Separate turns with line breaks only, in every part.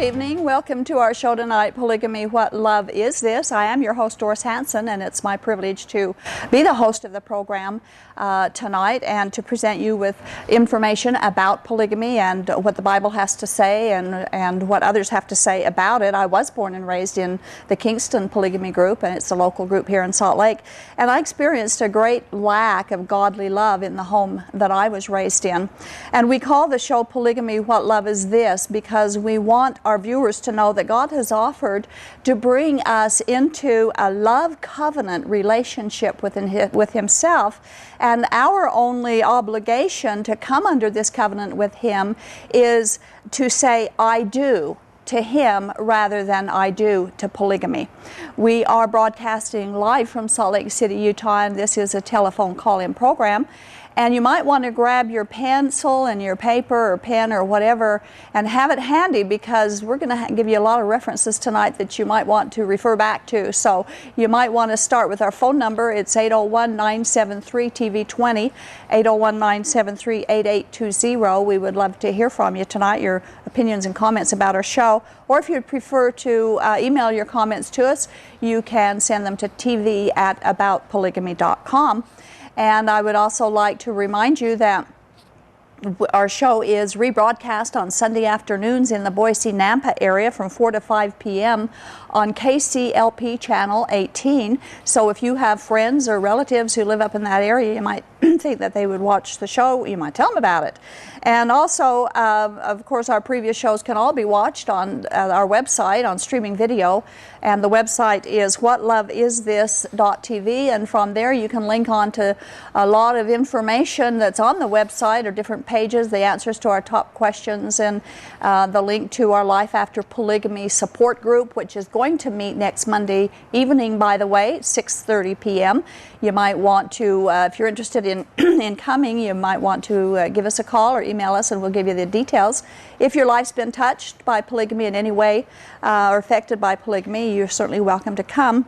evening. Welcome to our show tonight, Polygamy, What Love Is This? I am your host, Doris Hanson, and it's my privilege to be the host of the program tonight and to present you with information about polygamy and what the Bible has to say and what others have to say about it. I was born and raised in the Kingston Polygamy Group, and it's a local group here in Salt Lake, and I experienced a great lack of godly love in the home that I was raised in. And we call the show Polygamy, What Love Is This? Because we want our viewers to know that God has offered to bring us into a love covenant relationship with Himself, and our only obligation to come under this covenant with Him is to say, I do, to Him rather than I do to polygamy. We are broadcasting live from Salt Lake City, Utah, and this is a telephone call-in program. And you might want to grab your pencil and your paper or pen or whatever and have it handy, because we're going to give you a lot of references tonight that you might want to refer back to. So you might want to start with our phone number. It's 801-973-TV20, 801-973-8820. We would love to hear from you tonight, your opinions and comments about our show. Or if you'd prefer to email your comments to us, you can send them to tv@aboutpolygamy.com. And I would also like to remind you that our show is rebroadcast on Sunday afternoons in the Boise-Nampa area from 4 to 5 p.m. on KCLP Channel 18. So if you have friends or relatives who live up in that area, you might think that they would watch the show. You might tell them about it. And also, of course, our previous shows can all be watched on our website on streaming video. And the website is whatloveisthis.tv. And from there, you can link on to a lot of information that's on the website, or different pages, the answers to our top questions, and the link to our Life After Polygamy support group, which is going to meet next Monday evening, by the way, 6:30 p.m. You might want to, if you're interested in coming, you might want to give us a call or email us, and we'll give you the details. If your life's been touched by polygamy in any way or affected by polygamy, you're certainly welcome to come.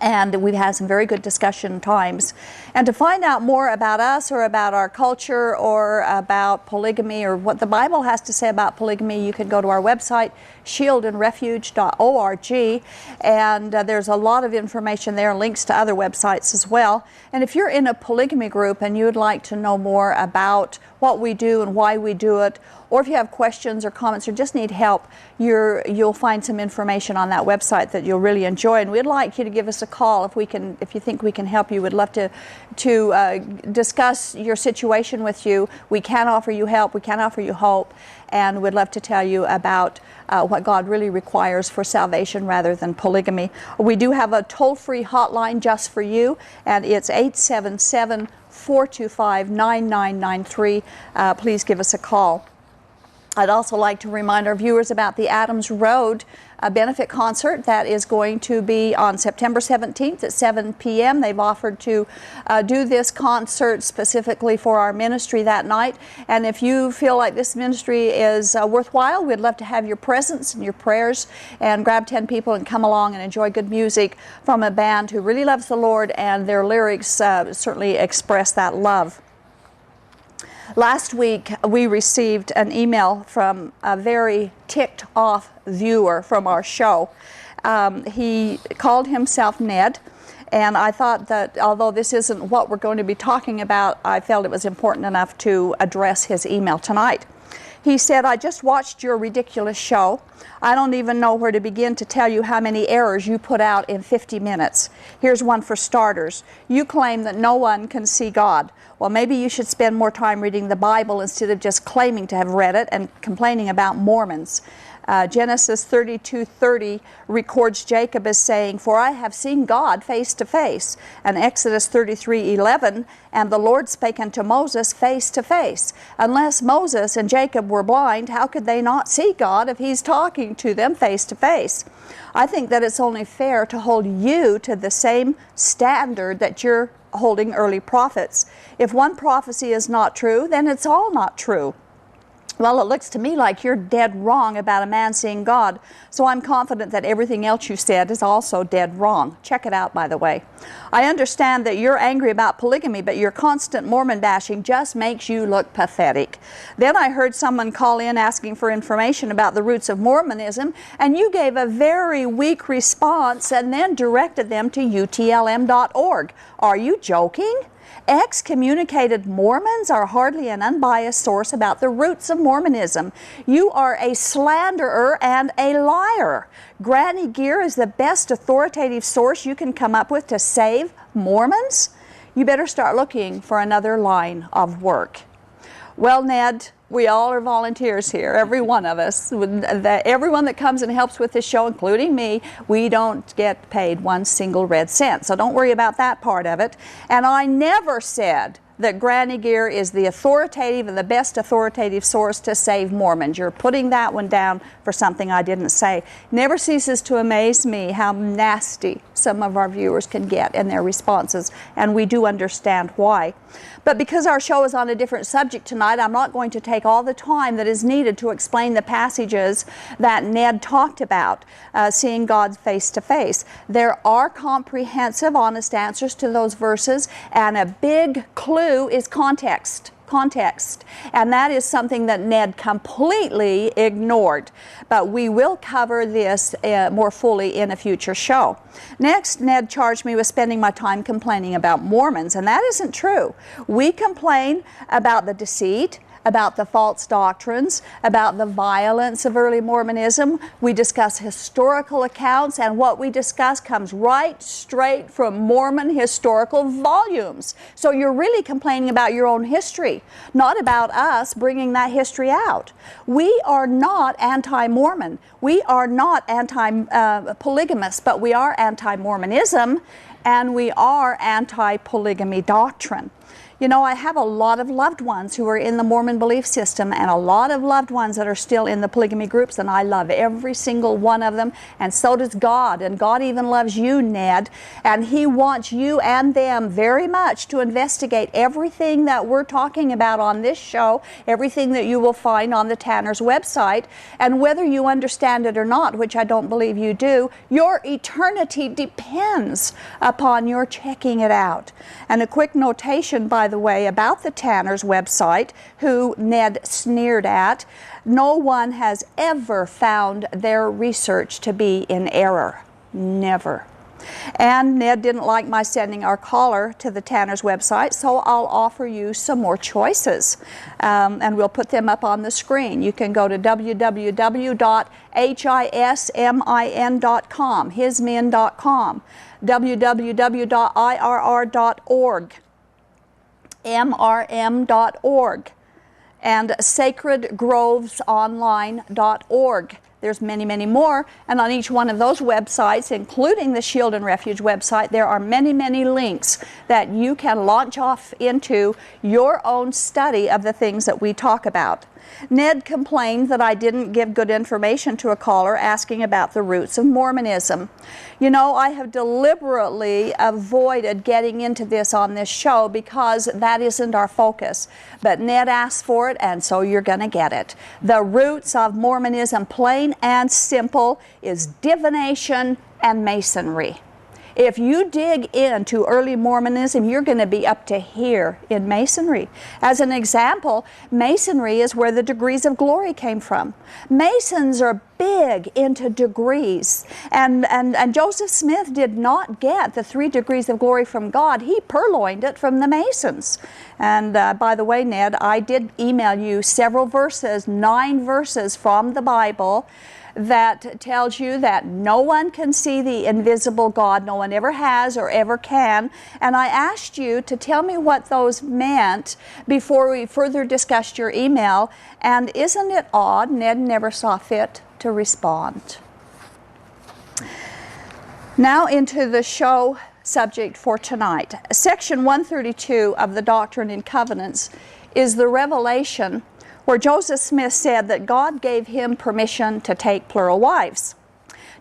And we've had some very good discussion times. And to find out more about us or about our culture or about polygamy or what the Bible has to say about polygamy, you can go to our website, shieldandrefuge.org, and there's a lot of information there, links to other websites as well. And if you're in a polygamy group and you'd like to know more about what we do and why we do it, or if you have questions or comments or just need help, you'll find some information on that website that you'll really enjoy. And we'd like you to give us a call if you think we can help you. We'd love to discuss your situation with you. We can offer you help. We can offer you hope. And we'd love to tell you about what God really requires for salvation rather than polygamy. We do have a toll-free hotline just for you, and it's 877-425-9993. Please give us a call. I'd also like to remind our viewers about the Adams Road benefit concert that is going to be on September 17th at 7 p.m. They've offered to do this concert specifically for our ministry that night. And if you feel like this ministry is worthwhile, we'd love to have your presence and your prayers, and grab 10 people and come along and enjoy good music from a band who really loves the Lord, and their lyrics certainly express that love. Last week, we received an email from a very ticked off viewer from our show. He called himself Ned, and I thought that although this isn't what we're going to be talking about, I felt it was important enough to address his email tonight. He said, I just watched your ridiculous show. I don't even know where to begin to tell you how many errors you put out in 50 minutes. Here's one for starters. You claim that no one can see God. Well, maybe you should spend more time reading the Bible instead of just claiming to have read it and complaining about Mormons. Genesis 32:30 records Jacob as saying, for I have seen God face to face. And Exodus 33:11, and the Lord spake unto Moses face to face. Unless Moses and Jacob were blind, how could they not see God if He's talking to them face to face? I think that it's only fair to hold you to the same standard that you're holding early prophets. If one prophecy is not true, then it's all not true. Well, it looks to me like you're dead wrong about a man seeing God, so I'm confident that everything else you said is also dead wrong. Check it out, by the way. I understand that you're angry about polygamy, but your constant Mormon bashing just makes you look pathetic. Then I heard someone call in asking for information about the roots of Mormonism, and you gave a very weak response and then directed them to utlm.org. Are you joking? Excommunicated Mormons are hardly an unbiased source about the roots of Mormonism. You are a slanderer and a liar. Granny Gear is the best authoritative source you can come up with to save Mormons? You better start looking for another line of work. Well, Ned, we all are volunteers here, every one of us. Everyone that comes and helps with this show, including me, we don't get paid one single red cent. So don't worry about that part of it. And I never said that Granny Gear is the authoritative and the best authoritative source to save Mormons. You're putting that one down for something I didn't say. Never ceases to amaze me how nasty some of our viewers can get in their responses, and we do understand why. But because our show is on a different subject tonight, I'm not going to take all the time that is needed to explain the passages that Ned talked about, seeing God face to face. There are comprehensive, honest answers to those verses, and a big clue is context. And that is something that Ned completely ignored. But we will cover this more fully in a future show. Next, Ned charged me with spending my time complaining about Mormons, and that isn't true. We complain about the deceit, about the false doctrines, about the violence of early Mormonism. We discuss historical accounts, and what we discuss comes right straight from Mormon historical volumes. So you're really complaining about your own history, not about us bringing that history out. We are not anti-Mormon. We are not anti-polygamous, but we are anti-Mormonism, and we are anti-polygamy doctrine. You know, I have a lot of loved ones who are in the Mormon belief system and a lot of loved ones that are still in the polygamy groups, and I love every single one of them, and so does God. And God even loves you, Ned, and He wants you and them very much to investigate everything that we're talking about on this show, everything that you will find on the Tanner's website, and whether you understand it or not, which I don't believe you do, your eternity depends upon your checking it out. And a quick notation, by the way, about the Tanner's website, who Ned sneered at, no one has ever found their research to be in error. Never. And Ned didn't like my sending our caller to the Tanner's website, so I'll offer you some more choices. And we'll put them up on the screen. You can go to www.hismin.com, hismin.com, www.irr.org, mrm.org, and sacredgrovesonline.org. There's many, many more, and on each one of those websites, including the Shield and Refuge website, there are many, many links that you can launch off into your own study of the things that we talk about. Ned complained that I didn't give good information to a caller asking about the roots of Mormonism. You know, I have deliberately avoided getting into this on this show because that isn't our focus. But Ned asked for it, and so you're going to get it. The roots of Mormonism, plain and simple, is divination and masonry. If you dig into early Mormonism, you're going to be up to here in Masonry. As an example, Masonry is where the degrees of glory came from. Masons are big into degrees. And Joseph Smith did not get the 3 degrees of glory from God. He purloined it from the Masons. And by the way, Ned, I did email you several verses, 9 verses from the Bible, that tells you that no one can see the invisible God, no one ever has or ever can. And I asked you to tell me what those meant before we further discussed your email. And isn't it odd, Ned never saw fit to respond. Now into the show subject for tonight. Section 132 of the Doctrine and Covenants is the revelation where Joseph Smith said that God gave him permission to take plural wives.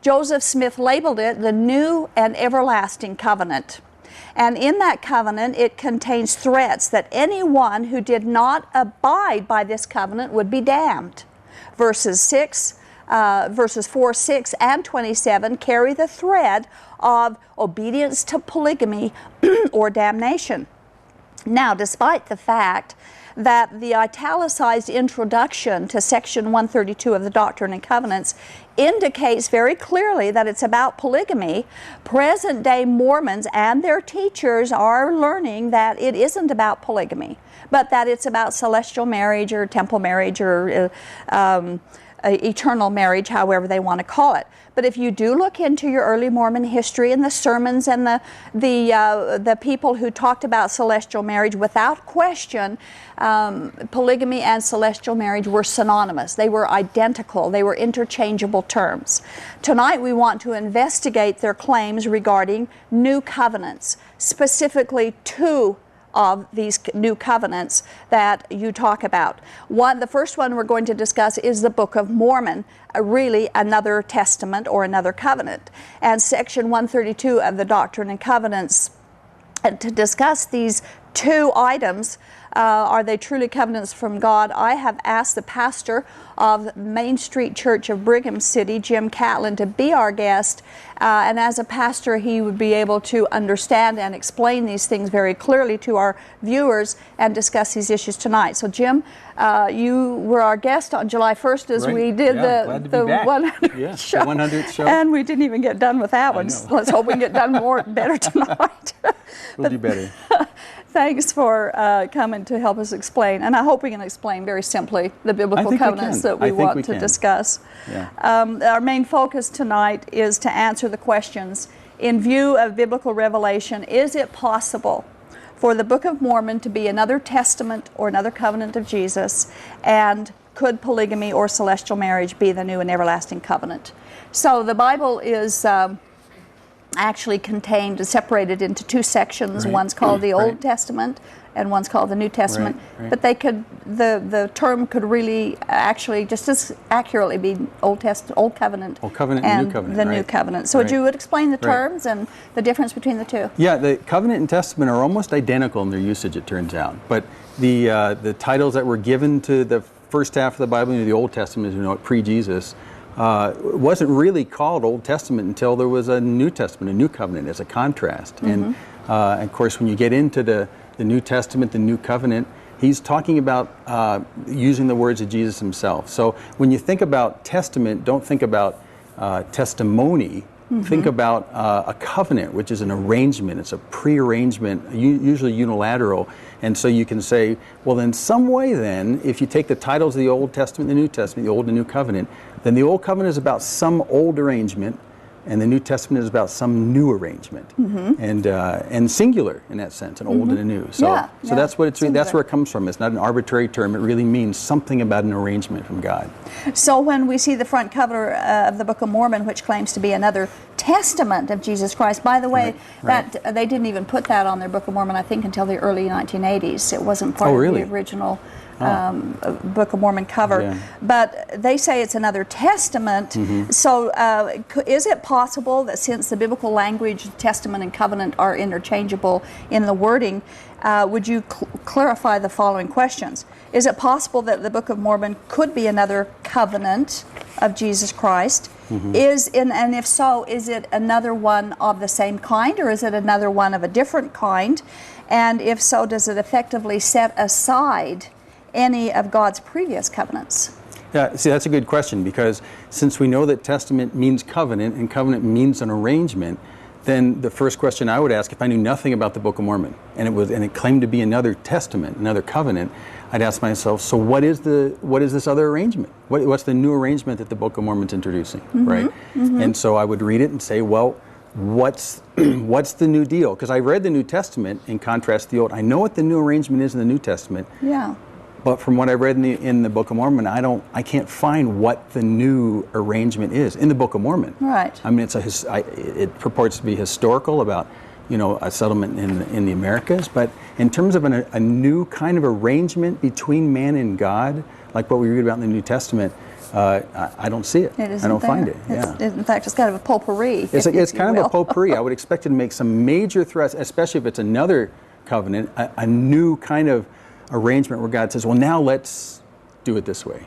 Joseph Smith labeled it the New and Everlasting Covenant. And in that covenant, it contains threats that anyone who did not abide by this covenant would be damned. Verses 4, 6, and 27 carry the thread of obedience to polygamy or damnation. Now, despite the fact that the italicized introduction to section 132 of the Doctrine and Covenants indicates very clearly that it's about polygamy, present-day Mormons and their teachers are learning that it isn't about polygamy, but that it's about celestial marriage or temple marriage or eternal marriage, however they want to call it. But if you do look into your early Mormon history and the sermons and the people who talked about celestial marriage, without question, polygamy and celestial marriage were synonymous. They were identical. They were interchangeable terms. Tonight we want to investigate their claims regarding new covenants, specifically two of these new covenants that you talk about. The first one we're going to discuss is the Book of Mormon, really another testament or another covenant. And section 132 of the Doctrine and Covenants, and to discuss these two items, are they truly covenants from God? I have asked the pastor of Main Street Church of Brigham City, Jim Catlin, to be our guest. And as a pastor, he would be able to understand and explain these things very clearly to our viewers and discuss these issues tonight. So, Jim, you were our guest on July 1st as we did the 100th show.
The 100th show.
And we didn't even get done with that one. Let's hope we can get done better tonight.
We'll do better.
Thanks for coming to help us explain, and I hope we can explain very simply the biblical covenants that we want to discuss.
Yeah.
Our main focus tonight is to answer the questions. In view of biblical revelation, is it possible for the Book of Mormon to be another testament or another covenant of Jesus, and could polygamy or celestial marriage be the new and everlasting covenant? So the Bible is actually contained, separated into two sections.
Right.
One's called the Old Testament and one's called the New Testament.
Right.
But they could, the term could really actually just as accurately be Old Covenant,
Old Covenant and New Covenant,
the New Covenant. So would you explain the terms and the difference between the two?
Yeah, the Covenant and Testament are almost identical in their usage, it turns out. But the titles that were given to the first half of the Bible, the Old Testament, as you know it, pre-Jesus, wasn't really called Old Testament until there was a New Testament, a New Covenant as a contrast. Mm-hmm. And of course, when you get into the New Testament, the New Covenant, he's talking about using the words of Jesus himself. So when you think about testament, don't think about testimony. Mm-hmm. Think about a covenant, which is an arrangement. It's a pre-arrangement, usually unilateral. And so you can say, well, in some way then, if you take the titles of the Old Testament and the New Testament, the Old and New Covenant, then the Old Covenant is about some old arrangement, and the New Testament is about some new arrangement, mm-hmm. and singular in that sense, an old mm-hmm. and a new. So, so that's what it's. That's where it comes from. It's not an arbitrary term. It really means something about an arrangement from God.
So when we see the front cover of the Book of Mormon, which claims to be another testament of Jesus Christ, by the way, that they didn't even put that on their Book of Mormon, I think, until the early 1980s. It wasn't part of the original Book of Mormon cover. Yeah. But they say it's another testament. Mm-hmm. So is it possible that since the biblical language, testament and covenant are interchangeable in the wording, would you clarify the following questions? Is it possible that the Book of Mormon could be another covenant of Jesus Christ? Mm-hmm. And if so, is it another one of the same kind, or is it another one of a different kind? And if so, does it effectively set aside any of God's previous covenants?
Yeah, see, that's a good question, because since we know that testament means covenant and covenant means an arrangement, then the first question I would ask, if I knew nothing about the Book of Mormon and it claimed to be another testament, another covenant, I'd ask myself, so what is this other arrangement? What's the new arrangement that the Book of Mormon's introducing, mm-hmm. right? Mm-hmm. And so I would read it and say, well, what's the new deal? Because I read the New Testament in contrast to the Old. I know what the new arrangement is in the New Testament. Yeah. But from what I read in the Book of Mormon, I can't find what the new arrangement is in the Book of Mormon.
Right.
I mean, it purports to be historical about, a settlement in the Americas. But in terms of a new kind of arrangement between man and God, like what we read about in the New Testament, I don't see it.
It
I don't find it.
In fact, it's kind of a potpourri.
It's kind of a potpourri. I would expect it to make some major threats, especially if it's another covenant, a new kind of arrangement where God says, well, now let's do it this way.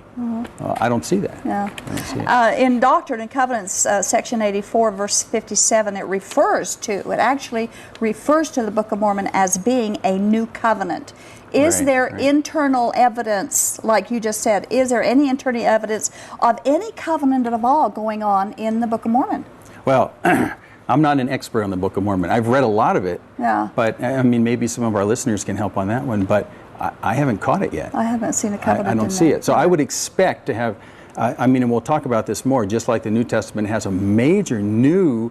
I don't see that.
Yeah.
I don't see it.
In Doctrine and Covenants, section 84, verse 57, it actually refers to the Book of Mormon as being a new covenant. Is there internal evidence, like you just said, is there any internal evidence of any covenant at all going on in the Book of Mormon?
Well, I'm not an expert on the Book of Mormon. I've read a lot of it, but I mean, maybe some of our listeners can help on that one, but I haven't caught it yet.
I haven't seen a covenant.
I don't see it. So I would expect to have, and we'll talk about this more, just like the New Testament has a major new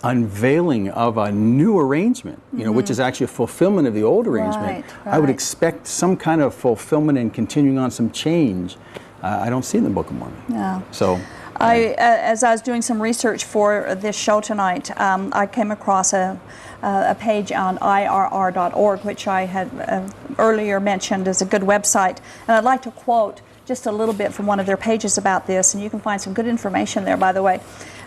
unveiling of a new arrangement, which is actually a fulfillment of the old arrangement. I would expect some kind of fulfillment and continuing on some change. I don't see in the Book of Mormon.
Yeah.
So,
as I was doing some research for this show tonight, I came across a page on IRR.org, which I had earlier mentioned as a good website. And I'd like to quote just a little bit from one of their pages about this, and you can find some good information there, by the way.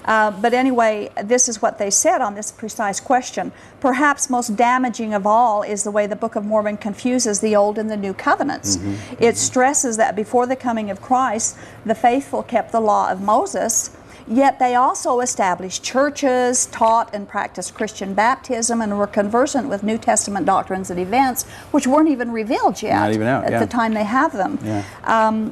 But anyway, this is what they said on this precise question. Perhaps most damaging of all is the way the Book of Mormon confuses the Old and the New Covenants. It stresses that before the coming of Christ, the faithful kept the law of Moses, yet they also established churches, taught and practiced Christian baptism, and were conversant with New Testament doctrines and events, which weren't even revealed yet
Not even out,
at the time they have them.
Yeah.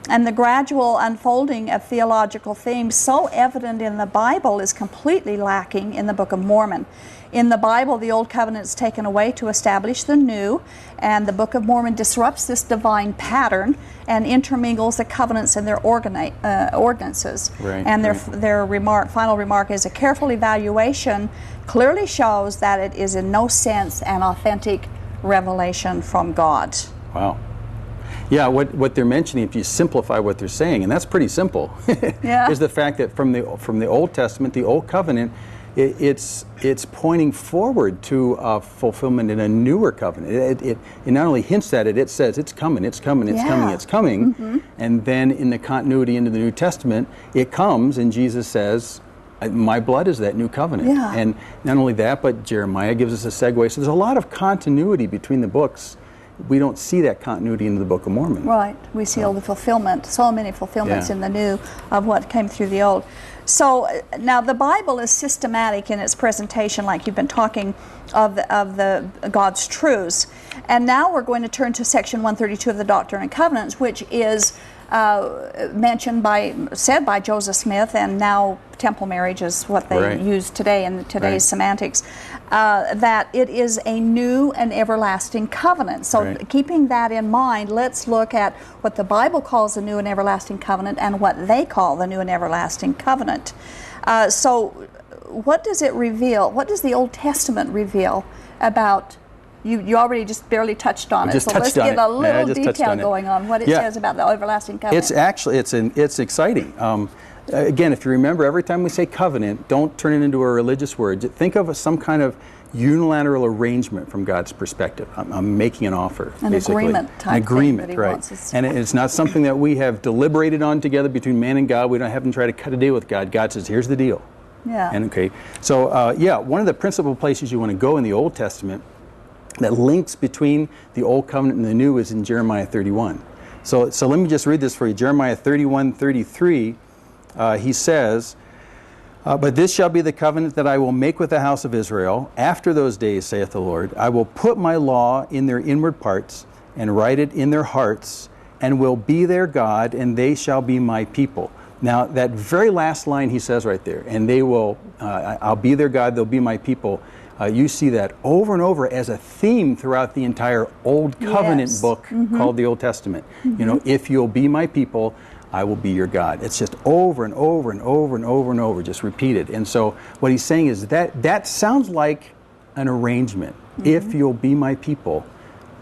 And the gradual unfolding of theological themes so evident in the Bible is completely lacking in the Book of Mormon. In the Bible, the Old Covenant is taken away to establish the New, and the Book of Mormon disrupts this divine pattern and intermingles the covenants and their ordinances. And their final remark is, a careful evaluation clearly shows that it is in no sense an authentic revelation from God.
Wow. Yeah, what they're mentioning, if you simplify what they're saying, and that's pretty simple, is the fact that from the Old Testament, the Old Covenant, it's pointing forward to fulfillment in a newer covenant. It not only hints at it, it says it's coming, it's coming, it's coming, it's coming. And then in the continuity into the New Testament, it comes and Jesus says, my blood is that new covenant. And not only that, but Jeremiah gives us a segue. So there's a lot of continuity between the books. We don't see that continuity in the Book of Mormon.
Right. We see all the fulfillment, so many fulfillments in the New of what came through the Old. So now the Bible is systematic in its presentation, like you've been talking, of the God's truths. And now we're going to turn to section 132 of the Doctrine and Covenants, which is said by Joseph Smith, and now temple marriage is what they use today in today's semantics, that it is a new and everlasting covenant. So keeping that in mind, let's look at what the Bible calls the new and everlasting covenant and what they call the new and everlasting covenant. So what does it reveal? What does the Old Testament reveal about? You already just barely touched on it, so let's get a little detail going on what it says about the everlasting covenant.
It's actually, it's exciting. Again, if you remember, every time we say covenant, don't turn it into a religious word. Think of some kind of unilateral arrangement from God's perspective. I'm making an offer, basically.
Agreement type
an agreement,
thing that he wants us to.
And it's not something that we have deliberated on together between man and God. We don't have to try to cut a deal with God. God says, here's the deal. And so one of the principal places you want to go in the Old Testament that links between the Old Covenant and the New is in Jeremiah 31. So let me just read this for you. Jeremiah 31:33, he says, but this shall be the covenant that I will make with the house of Israel. After those days, saith the Lord, I will put my law in their inward parts and write it in their hearts, and will be their God, and they shall be my people. Now, that very last line he says right there, and they will, I'll be their God, they'll be my people. You see that over and over as a theme throughout the entire Old Covenant book called the Old Testament. You know, if you'll be my people, I will be your God. It's just over and over and over and over and over, just repeated. And so what he's saying is that sounds like an arrangement. If you'll be my people,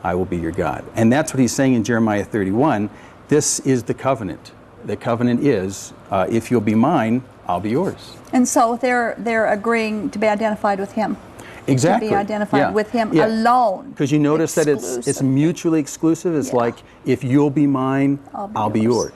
I will be your God. And that's what he's saying in Jeremiah 31. This is the covenant. The covenant is, if you'll be mine, I'll be yours.
And so they're agreeing to be identified with him.
Exactly.
To be identified with Him alone.
Because you notice that it's mutually exclusive. It's like, if you'll be mine, I'll be yours.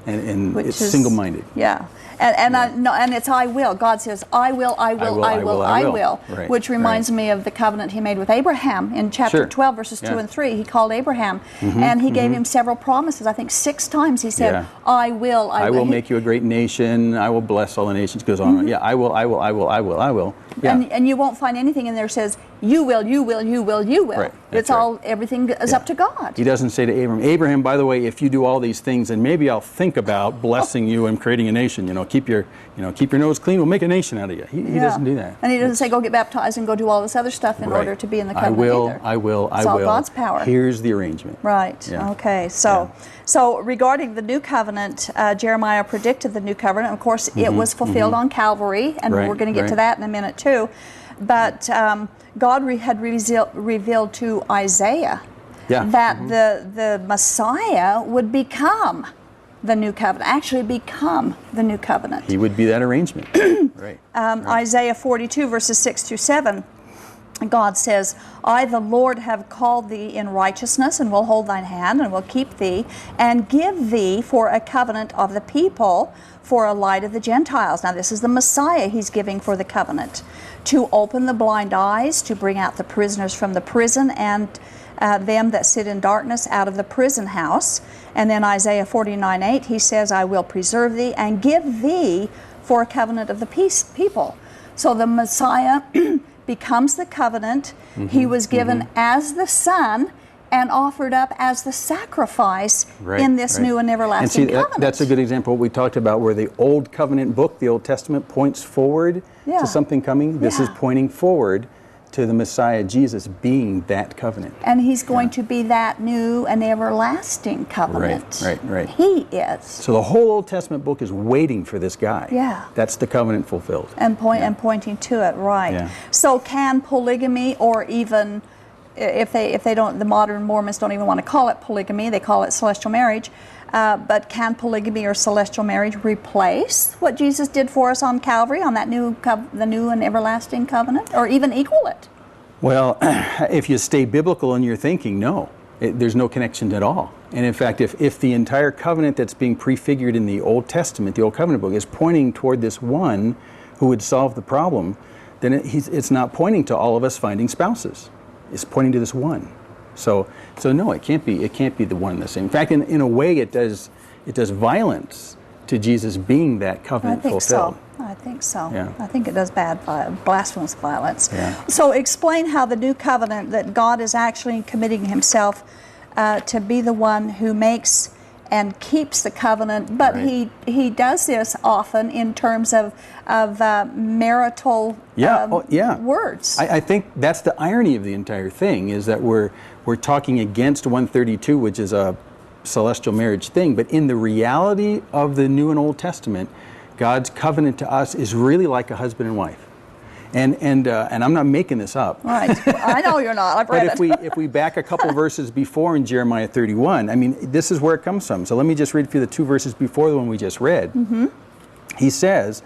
And it's single-minded.
Yeah. And it's I will. God says, I will, I will, I will, I will.
Right,
which reminds me of the covenant He made with Abraham in chapter 12, verses 2 and 3. He called Abraham, and He gave him several promises. I think 6 times He said, I will, I will.
I will make you a great nation. I will bless all the nations. Goes on. Yeah, I will, I will, I will, I will, I will. Yeah.
And you won't find anything in there that says, you will, you will, you will, you will.
Right,
it's all, everything is up to God.
He doesn't say to Abraham, by the way, if you do all these things, then maybe I'll think about blessing you and creating a nation. Keep your nose clean. We'll make a nation out of you. He doesn't do that.
And He doesn't say go get baptized and go do all this other stuff in order to be in the covenant either.
I will.
It's all God's power.
Here's the arrangement.
Right.
Yeah.
Okay. So regarding the new covenant, Jeremiah predicted the new covenant. Of course, it was fulfilled on Calvary, and we're going to get to that in a minute too. But God had revealed to Isaiah that the Messiah would become the new covenant, actually become the new covenant.
He would be that arrangement. Right.
Isaiah 42, verses 6 through 7. God says, I, the Lord, have called thee in righteousness, and will hold thine hand, and will keep thee, and give thee for a covenant of the people, for a light of the Gentiles. Now this is the Messiah He's giving for the covenant. To open the blind eyes, to bring out the prisoners from the prison, and them that sit in darkness out of the prison house. And then Isaiah 49:8, He says, I will preserve thee, and give thee for a covenant of the people. So the Messiah becomes the covenant. He was given as the Son and offered up as the sacrifice in this new and everlasting covenant.
That's a good example of what we talked about, where the Old Covenant book, the Old Testament, points forward to something coming. This is pointing forward to the Messiah, Jesus, being that covenant.
And He's going to be that new and everlasting covenant.
Right.
He is.
So the whole Old Testament book is waiting for this guy.
Yeah.
That's the covenant fulfilled.
And pointing to it, right.
Yeah.
So can polygamy, or even if they don't, the modern Mormons don't even want to call it polygamy, they call it celestial marriage. But can polygamy or celestial marriage replace what Jesus did for us on Calvary, on that the new and everlasting covenant, or even equal it?
Well, if you stay biblical in your thinking, no. There's no connection at all. And in fact, if the entire covenant that's being prefigured in the Old Testament, the Old Covenant book, is pointing toward this one who would solve the problem, then it's not pointing to all of us finding spouses. It's pointing to this one. So no, it can't be the one and the same. In fact, in a way, it does violence to Jesus being that covenant fulfilled.
I think so.
Yeah.
I think it does blasphemous violence.
Yeah.
So explain how the new covenant, that God is actually committing Himself to be the one who makes and keeps the covenant, but he does this often in terms of marital words.
I think that's the irony of the entire thing, is that we're talking against 132, which is a celestial marriage thing, but in the reality of the New and Old Testament, God's covenant to us is really like a husband and wife. And I'm not making this up.
Right. I know you're not. I've read it.
But if we back a couple verses before in Jeremiah 31, I mean, this is where it comes from. So let me just read for you the 2 verses before the one we just read. He says,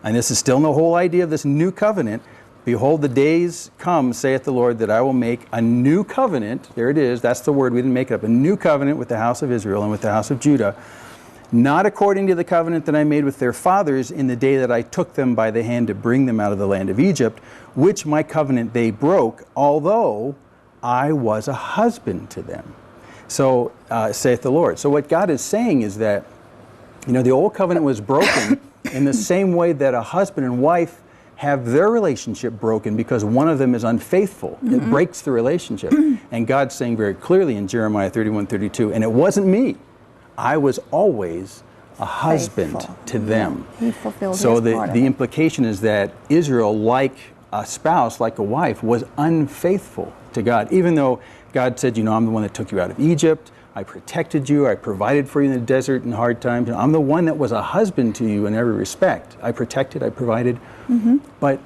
and this is still in the whole idea of this new covenant, behold, the days come, saith the Lord, that I will make a new covenant. There it is. That's the word. We didn't make it up. A new covenant with the house of Israel and with the house of Judah, not according to the covenant that I made with their fathers in the day that I took them by the hand to bring them out of the land of Egypt, which my covenant they broke, although I was a husband to them. So saith the Lord. So what God is saying is that, the old covenant was broken in the same way that a husband and wife have their relationship broken because one of them is unfaithful. It breaks the relationship. And God's saying very clearly in Jeremiah 31:32, and it wasn't me. I was always a husband to them.
He fulfilled
so
his part of
the
it.
implication is that Israel, like a spouse, like a wife, was unfaithful to God. Even though God said, I'm the one that took you out of Egypt, I protected you, I provided for you in the desert in hard times. I'm the one that was a husband to you in every respect. I protected, I provided. But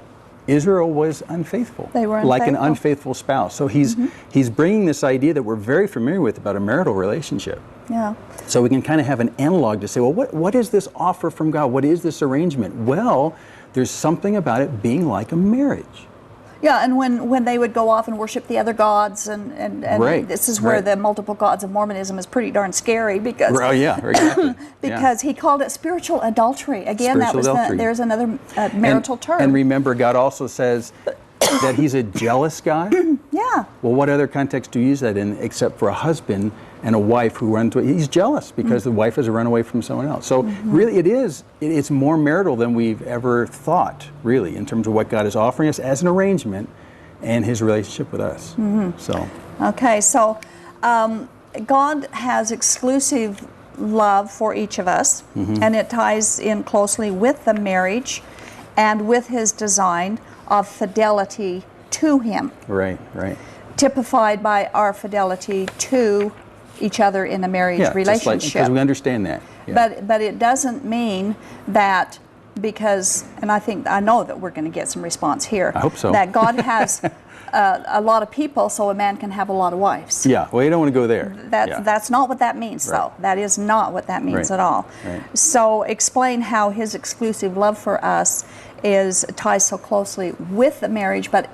Israel was unfaithful.
They were
like an
unfaithful.
unfaithful spouse. So he's bringing this idea that we're very familiar with about a marital relationship.
Yeah.
So we can kind of have an analog to say, well, what is this offer from God? What is this arrangement? Well, there's something about it being like a marriage.
Yeah, and when they would go off and worship the other gods, and
Right,
this is where
right.
the multiple gods of Mormonism is pretty darn scary, because
Oh yeah, exactly.
because he called it spiritual adultery. Again, that
Spiritual
was
adultery.
there's another marital term.
And remember, God also says that He's a jealous God.
Yeah.
Well, what other context do you use that in except for a husband and a wife who run to? He's jealous because the wife has run away from someone else. So really, it's more marital than we've ever thought, really, in terms of what God is offering us as an arrangement and His relationship with us. So
Okay, so God has exclusive love for each of us, and it ties in closely with the marriage and with His design of fidelity to Him,
right,
typified by our fidelity to each other in a marriage relationship.
Because we understand that. Yeah.
But it doesn't mean that, because, and I know that we're going to get some response here.
I hope so.
That God has a lot of people, so a man can have a lot of wives.
Yeah. Well, you don't want to go there.
That's not what that means, though. That is not what that means
Right.
at all.
Right.
So explain how His exclusive love for us ties so closely with the marriage, but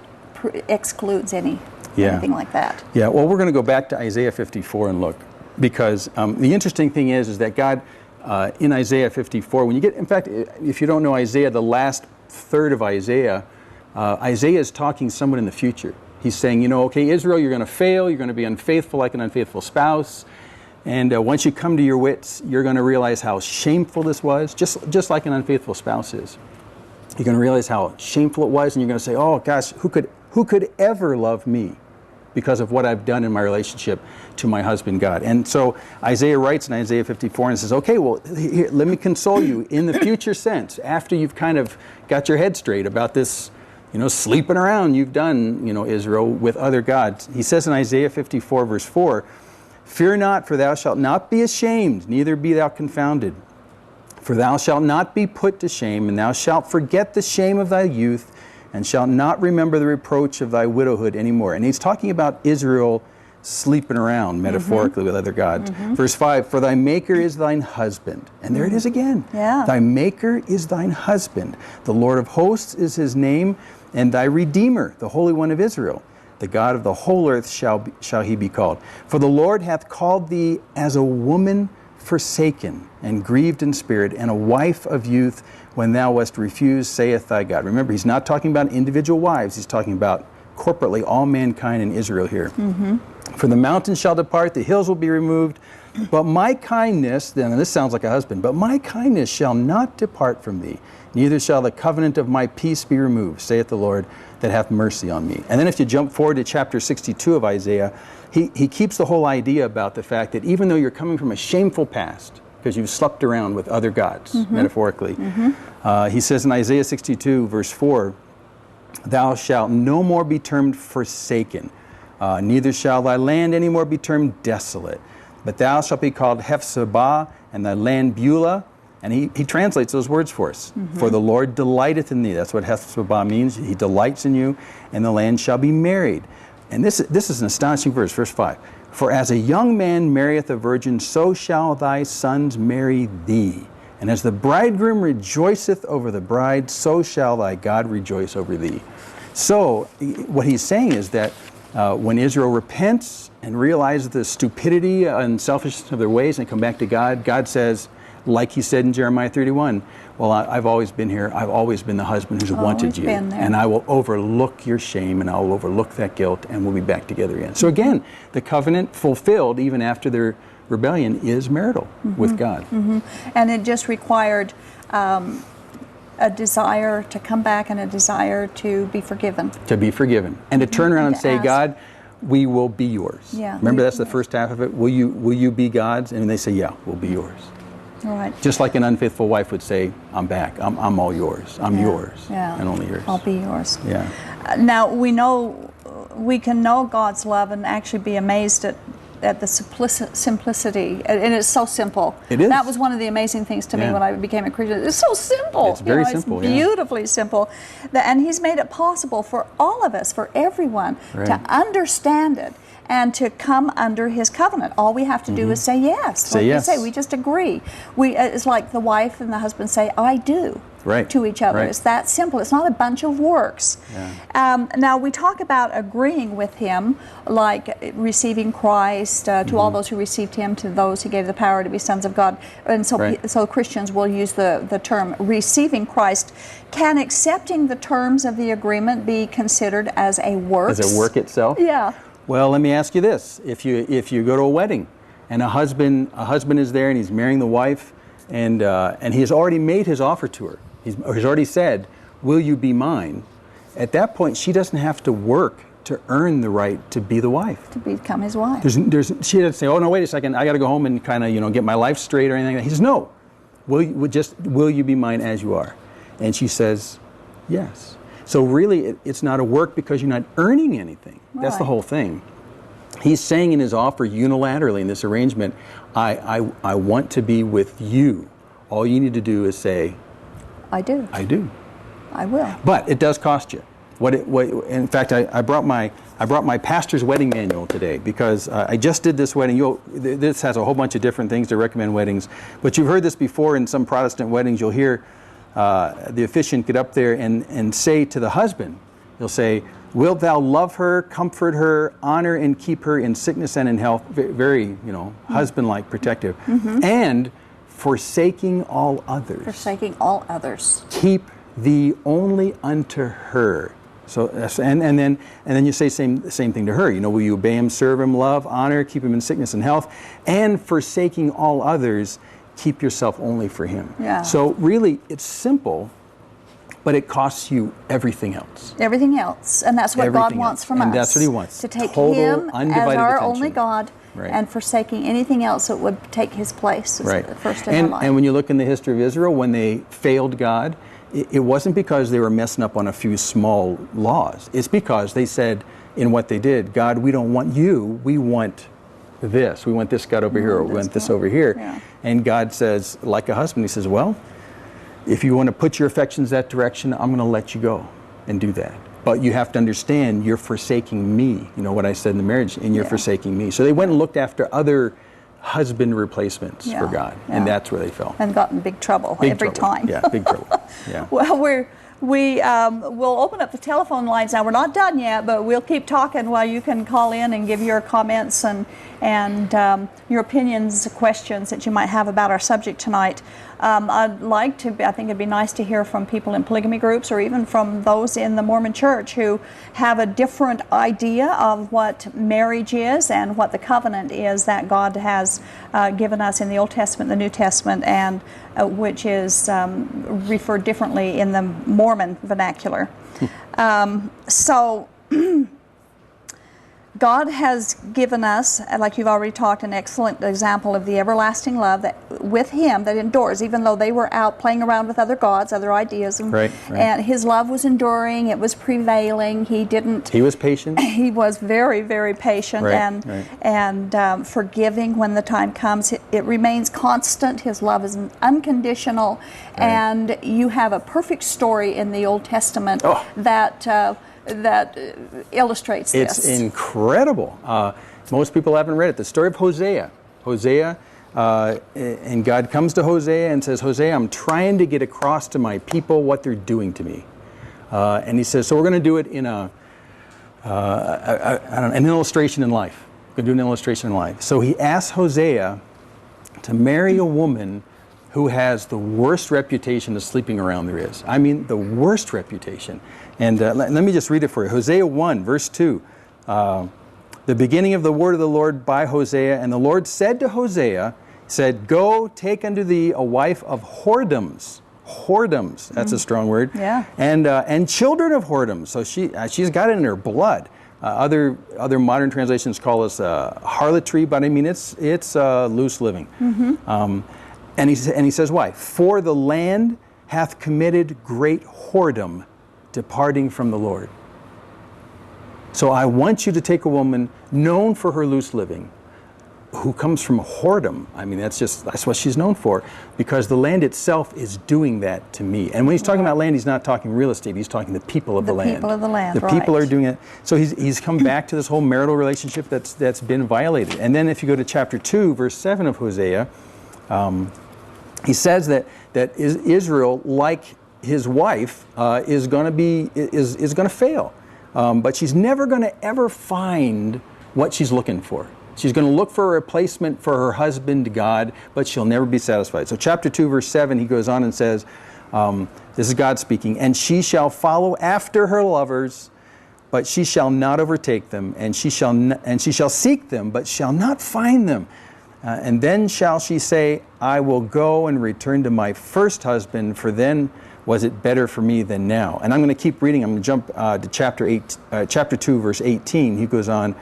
excludes anything like that.
Yeah, well, we're going to go back to Isaiah 54 and look, because the interesting thing is that God, in Isaiah 54, when you get, in fact, if you don't know Isaiah, the last third of Isaiah, Isaiah is talking somewhat in the future. He's saying, you know, okay, Israel, you're going to fail, you're going to be unfaithful like an unfaithful spouse, and once you come to your wits, you're going to realize how shameful this was, just like an unfaithful spouse is. You're going to realize how shameful it was, and you're going to say, oh gosh, who could ever love me because of what I've done in my relationship to my husband God? And so Isaiah writes in Isaiah 54 and says, okay, well, here, let me console you in the future sense, after you've kind of got your head straight about this, you know, sleeping around you've done, you know, Israel, with other gods. He says in Isaiah 54 verse 4, fear not, for thou shalt not be ashamed, neither be thou confounded. For thou shalt not be put to shame, and thou shalt forget the shame of thy youth, and shalt not remember the reproach of thy widowhood anymore. And he's talking about Israel sleeping around, metaphorically, with other gods. Verse 5, for thy maker is thine husband. And there it is again.
Yeah.
Thy maker is thine husband. The Lord of hosts is his name, and thy Redeemer, the Holy One of Israel. The God of the whole earth shall he be called. For the Lord hath called thee as a woman forsaken and grieved in spirit, and a wife of youth, when thou wast refused, saith thy God. Remember, he's not talking about individual wives, he's talking about corporately all mankind in Israel here. For the mountains shall depart, the hills will be removed, but my kindness, then this sounds like a husband, but my kindness shall not depart from thee, neither shall the covenant of my peace be removed, saith the Lord, that hath mercy on me. And then if you jump forward to chapter 62 of Isaiah, he keeps the whole idea about the fact that even though you're coming from a shameful past, because you've slept around with other gods, metaphorically, he says in Isaiah 62 verse 4, thou shalt no more be termed forsaken, neither shall thy land any more be termed desolate, but thou shalt be called Hephzibah, and thy land Beulah. And he translates those words for us. For the Lord delighteth in thee. That's what Hephzibah means. He delights in you, and the land shall be married. And this is an astonishing verse, verse 5. For as a young man marrieth a virgin, so shall thy sons marry thee. And as the bridegroom rejoiceth over the bride, so shall thy God rejoice over thee. So what he's saying is that when Israel repents and realizes the stupidity and selfishness of their ways and come back to God, God says, like he said in Jeremiah 31, well, I've always been here. I've always been the husband who's wanted you. And I will overlook your shame, and I will overlook that guilt, and we'll be back together again. So again, the covenant fulfilled even after their rebellion is marital with God.
And it just required a desire to come back and a desire to be forgiven.
To be forgiven. And to turn around and say,
ask.
God, we will be yours.
Yeah.
Remember, that's the first half of it. Will you be God's? And they say, yeah, we'll be yours.
Right.
Just like an unfaithful wife would say, I'm back. I'm all yours. I'm yours.
Yeah.
And only yours.
I'll be yours.
Yeah.
Now, we can know God's love and actually be amazed at the simplicity. And it's so simple.
It is.
That was one of the amazing things to me when I became a Christian. It's so simple.
It's very simple.
It's beautifully simple. And He's made it possible for all of us, for everyone, to understand it and to come under his covenant. All we have to do is say yes.
Say yes.
We just agree. It's like the wife and the husband say, I do.
Right.
To each other.
Right.
It's that simple. It's not a bunch of works.
Yeah.
Now we talk about agreeing with him, like receiving Christ, to all those who received him, to those who gave the power to be sons of God. And so,
Right.
so Christians will use the term receiving Christ. Can accepting the terms of the agreement be considered as a work?
As a work itself?
Yeah.
Well, let me ask you this. If you go to a wedding and a husband is there and he's marrying the wife, and he has already made his offer to her. He's already said, will you be mine? At that point, she doesn't have to work to earn the right to be the wife.
To become his wife.
She doesn't say, oh, no, wait a second, I got to go home and kind of, get my life straight or anything like that. He says, no, will you be mine as you are? And she says, yes. So really, it's not a work because you're not earning anything. That's the whole thing. He's saying in his offer unilaterally in this arrangement, I want to be with you. All you need to do is say,
I do.
I do.
I will.
But it does cost you. In fact, I brought my pastor's wedding manual today because I just did this wedding. This has a whole bunch of different things to recommend weddings, but you've heard this before in some Protestant weddings. You'll hear the officiant get up there and say to the husband, he'll say, wilt thou love her, comfort her, honor and keep her in sickness and in health? Very, husband-like, protective, and forsaking all others.
Forsaking all others.
Keep thee only unto her. So and then you say same thing to her. Will you obey him, serve him, love, honor, keep him in sickness and health, and forsaking all others, keep yourself only for him.
Yeah.
So really, it's simple, but it costs you everything else.
Everything else, and that's what God wants from us.
And that's what He wants.
To take
Total,
Him as
undivided
our
attention.
only God.
Right.
And forsaking anything else that would take His place as the first in our life.
And when you look in the history of Israel, when they failed God, it wasn't because they were messing up on a few small laws. It's because they said in what they did, God, we don't want you, we want this. We want this God over here, or we want this over here.
Yeah.
And God says, like a husband, He says, well, if you want to put your affections that direction, I'm going to let you go and do that. But you have to understand, you're forsaking me. You know what I said in the marriage, and you're forsaking me. So they went and looked after other husband replacements for God, and that's where they fell.
And got in big trouble every time.
Yeah, big trouble. Yeah.
Well, we'll open up the telephone lines now. We're not done yet, but we'll keep talking while you can call in and give your comments and your opinions, questions that you might have about our subject tonight. I think it'd be nice to hear from people in polygamy groups or even from those in the Mormon Church who have a different idea of what marriage is and what the covenant is that God has given us in the Old Testament, the New Testament, and which is referred differently in the Mormon vernacular. God has given us, like you've already talked, an excellent example of the everlasting love that with Him that endures, even though they were out playing around with other gods, other ideas, and His love was enduring. It was prevailing. He was patient. He was very, very patient and forgiving when the time comes. It remains constant. His love is unconditional, and you have a perfect story in the Old Testament that illustrates this.
It's incredible. Most people haven't read it. The story of Hosea. And God comes to Hosea and says, Hosea, I'm trying to get across to my people what they're doing to me. And He says, so we're going to do it in an illustration in life. We're going to do an illustration in life. So He asks Hosea to marry a woman who has the worst reputation of sleeping around there is. I mean, the worst reputation. And let me just read it for you. Hosea 1, verse 2. The beginning of the word of the Lord by Hosea. And the Lord said to Hosea, said, go take unto thee a wife of whoredoms. Whoredoms, that's a strong word.
Yeah.
And children of whoredoms. So she's got it in her blood. Other modern translations call this harlotry, but I mean it's loose living. And he says, why? For the land hath committed great whoredom, departing from the Lord. So I want you to take a woman known for her loose living, who comes from whoredom. I mean, that's what she's known for, because the land itself is doing that to me. And when he's talking about land, he's not talking real estate. He's talking the people of the land.
The people of the land,
The people are doing it. So he's come back to this whole marital relationship that's been violated. And then if you go to chapter 2, verse 7 of Hosea, he says that Israel, like his wife, is going to fail. But she's never going to ever find what she's looking for. She's going to look for a replacement for her husband, God, but she'll never be satisfied. So chapter 2, verse 7, he goes on and says, this is God speaking, and she shall follow after her lovers, but she shall not overtake them, and she shall seek them, but shall not find them. And then shall she say, I will go and return to my first husband, for then was it better for me than now. And I'm going to keep reading. I'm going to jump to chapter 2, verse 18. He goes on,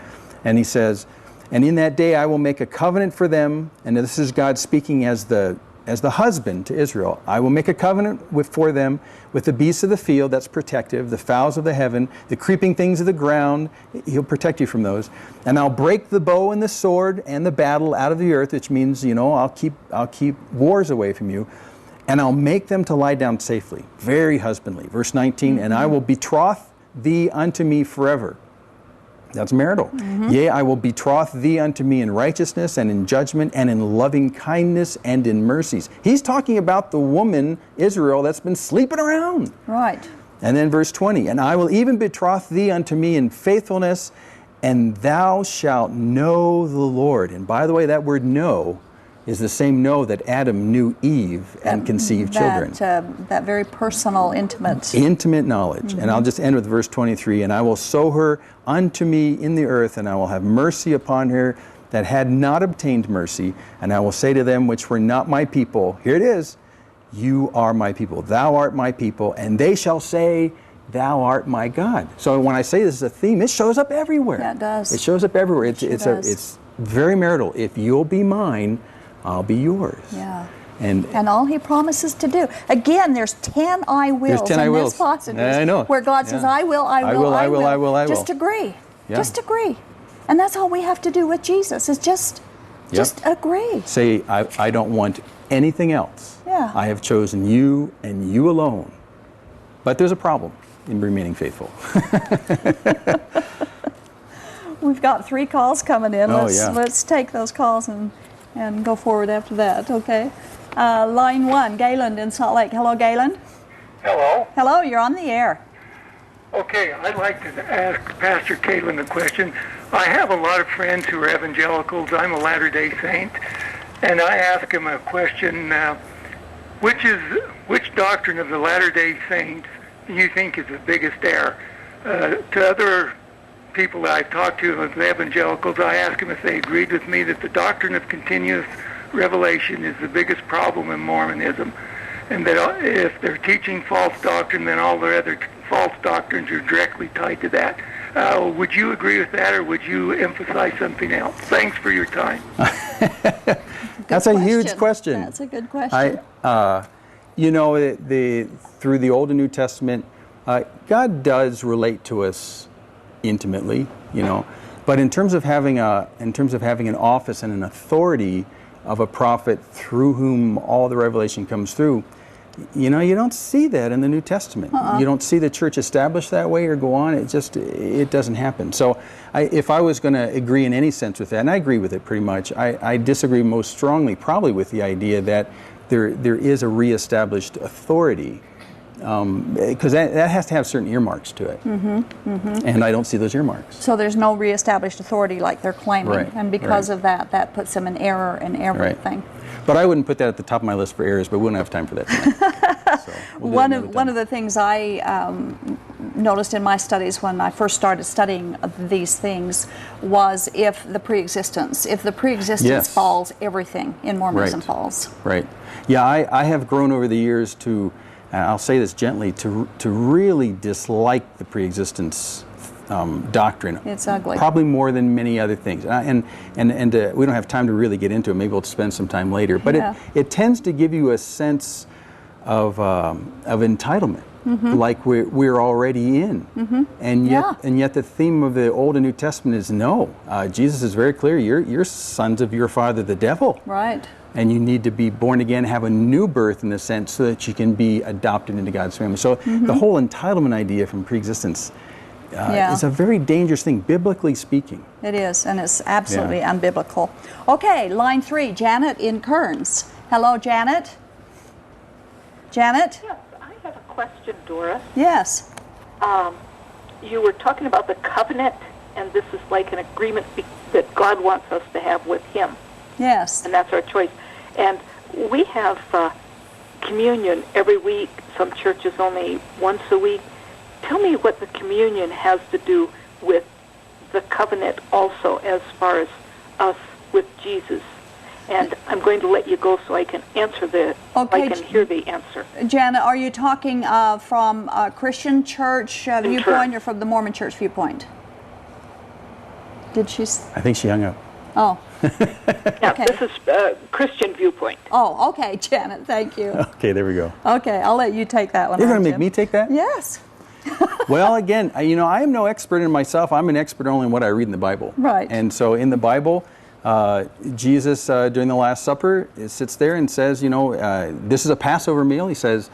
and he says, and in that day I will make a covenant for them, and this is God speaking as the husband to Israel. I will make a covenant for them with the beasts of the field, that's protective, the fowls of the heaven, the creeping things of the ground. He'll protect you from those. And I'll break the bow and the sword and the battle out of the earth, which means, I'll keep wars away from you. And I'll make them to lie down safely. Very husbandly. Verse 19, and I will betroth thee unto me forever. That's marital. Yea, I will betroth thee unto me in righteousness and in judgment and in loving kindness and in mercies. He's talking about the woman, Israel, that's been sleeping around.
Right.
And then verse 20, and I will even betroth thee unto me in faithfulness, and thou shalt know the Lord. And by the way, that word know is the same know that Adam knew Eve and conceived children.
That very personal, intimate
knowledge. And I'll just end with verse 23. And I will sow her unto me in the earth, and I will have mercy upon her that had not obtained mercy. And I will say to them which were not my people, here it is, you are my people, thou art my people, and they shall say, thou art my God. So when I say this is a theme, it shows up everywhere.
Yeah, it does.
It shows up everywhere. It's very marital. If you'll be mine, I'll be yours.
Yeah.
And
all he promises to do. Again, there's 10 I wills in this passage.
I know.
Where God says, I will. Just
will.
agree.
Yeah.
Just agree. And that's all we have to do with Jesus, is just agree.
Say, I don't want anything else.
Yeah.
I have chosen you and you alone. But there's a problem in remaining faithful.
We've got 3 calls coming in.
Yeah.
Let's take those calls and go forward after that, okay? Line 1, Galen in Salt Lake. Hello, Galen.
Hello.
Hello, you're on the air.
Okay, I'd like to ask Pastor Catlin a question. I have a lot of friends who are evangelicals. I'm a Latter-day Saint, and I ask them a question, which doctrine of the Latter-day Saints do you think is the biggest error? To other people that I've talked to of evangelicals, I ask them if they agreed with me that the doctrine of continuous revelation is the biggest problem in Mormonism, and that if they're teaching false doctrine, then all their other false doctrines are directly tied to that. Would you agree with that, or would you emphasize something else? Thanks for your time.
That's a huge question.
That's a good question.
Through the Old and New Testament, God does relate to us intimately, but in terms of having an office and an authority of a prophet through whom all the revelation comes through, you don't see that in the New Testament. You don't see the church established that way or go on. It doesn't happen. So if I was going to agree in any sense with that, and I agree with it pretty much, I disagree most strongly probably with the idea that there is a reestablished authority, because that has to have certain earmarks to it. And I don't see those earmarks.
So there's no reestablished authority like they're claiming,
Right,
and because of that puts them in error in everything.
Right. But I wouldn't put that at the top of my list for errors, but we wouldn't have time for that tonight. So
one of the things I noticed in my studies when I first started studying these things was if the preexistence
Yes.
falls, everything in Mormonism
Right.
falls.
Right. Yeah, I have grown over the years to, I'll say this gently, to really dislike the preexistence doctrine.
It's ugly.
Probably more than many other things. And we don't have time to really get into it. Maybe we'll spend some time later. But
Yeah.
it tends to give you a sense of entitlement. like we're already in. And yet the theme of the Old and New Testament is no. Jesus is very clear. You're sons of your father, the devil.
Right.
And you need to be born again, have a new birth in the sense so that you can be adopted into God's family. So the whole entitlement idea from pre-existence is a very dangerous thing, biblically speaking.
It is, and it's absolutely unbiblical. Okay, line 3, Janet in Kearns. Hello, Janet. Janet?
Yes, I have a question, Doris.
Yes.
You were talking about the covenant, and this is like an agreement that God wants us to have with Him.
Yes.
And that's our choice. And we have communion every week. Some churches only once a week. Tell me what the communion has to do with the covenant also, as far as us with Jesus. And I'm going to let you go so I can answer I can hear the answer.
Janet, are you talking from a Christian church viewpoint or from the Mormon church viewpoint? Did she?
I think she hung up.
Oh.
Yeah,
Okay.
this is Christian viewpoint.
Oh, okay, Janet, thank you.
Okay, there we go.
Okay, I'll let you take that one.
You're going to
Jim.
make me take that?
Yes.
Well, again, I am no expert in myself. I'm an expert only in what I read in the Bible.
Right.
And so in the Bible, Jesus, during the Last Supper, sits there and says, this is a Passover meal. He says,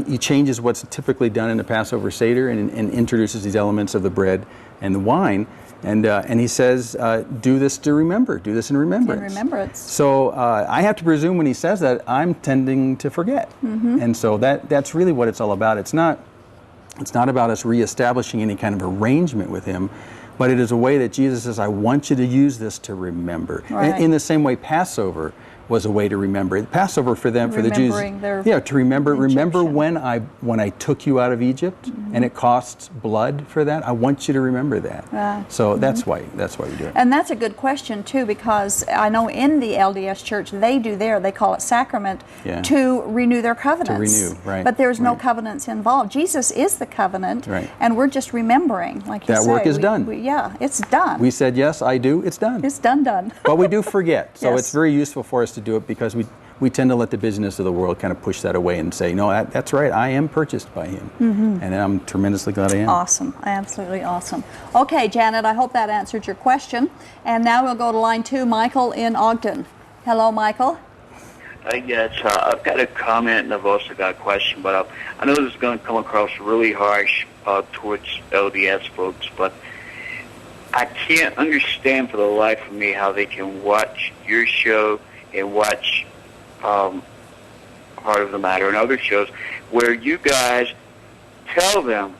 he changes what's typically done in a Passover Seder and introduces these elements of the bread and the wine. And he says, do this to remember. Do this in remembrance.
In remembrance.
So I have to presume when he says that, I'm tending to forget. And so that's really what it's all about. It's not about us reestablishing any kind of arrangement with him, but it is a way that Jesus says, I want you to use this to remember.
Right.
In the same way Passover was a way to remember. Passover for them, for the Jews, to remember when I took you out of Egypt, and it costs blood for that. I want you to remember that. So that's why we do it.
And that's a good question too, because I know in the LDS Church they call it sacrament to renew their covenants.
To renew, right?
But there's no covenants involved. Jesus is the covenant,
right?
And we're just remembering, like you say.
That work is done.
It's done.
We said yes, I do. It's done.
It's done.
But we do forget, so
Yes.
it's very useful for us to do it because we tend to let the busyness of the world kind of push that away and say, no, that's right, I am purchased by him. And I'm tremendously glad I am.
Awesome. Absolutely awesome. Okay, Janet, I hope that answered your question. And now we'll go to line 2, Michael in Ogden. Hello, Michael.
Yes, I've got a comment and I've also got a question, but I know this is going to come across really harsh towards LDS folks, but I can't understand for the life of me how they can watch your show and watch Heart of the Matter and other shows where you guys tell them